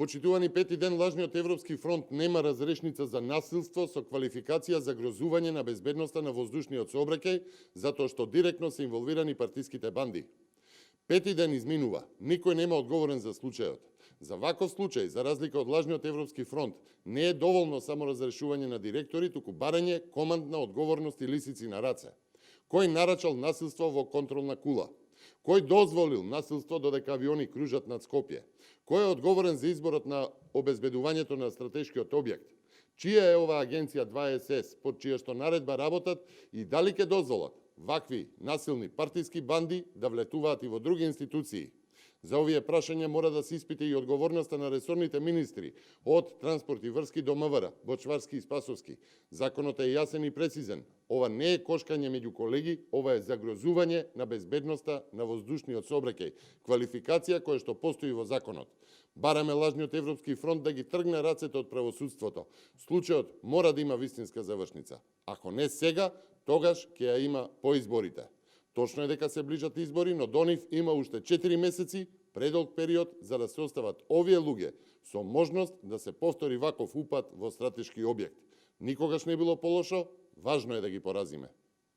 Почитувани пети ден, лажниот Европски фронт нема разрешница за насилство со квалификација за грозување на безбедноста на воздушниот сообраќај, затоа што директно се инволвирани партиските банди. Пети ден изминува, никој нема одговорен за случајот. За ваков случај, за разлика од лажниот Европски фронт, не е доволно само разрешување на директори, туку барање командна одговорност и лисици на раце. Кој нарачал насилство во контролна кула? Кој дозволил насилство додека авиони кружат над Скопје? Кој е одговорен за изборот на обезбедувањето на стратешкиот објект? Чија е оваа агенција 2СС, под чија што наредба работат и дали ќе дозволат вакви насилни партиски банди да влетуваат и во други институции? За овие прашања мора да се испита и одговорноста на ресорните министри од Транспорт и врски до МВР, Бочварски и Спасовски. Законот е јасен и прецизен. Ова не е кошкање меѓу колеги, ова е загрозување на безбедноста на воздушниот сообраќај, квалификација која што постои во законот. Бараме лажниот Европски фронт да ги тргне рацете од правосудството. Случајот мора да има вистинска завршница. Ако не сега, тогаш ќе ја има по изборите. Точно е дека се ближат избори, но до нив има уште 4 месеци, предолг период за да се остават овие луѓе со можност да се повтори ваков упад во стратешки објект. Никогаш не било полошо, важно е да ги поразиме.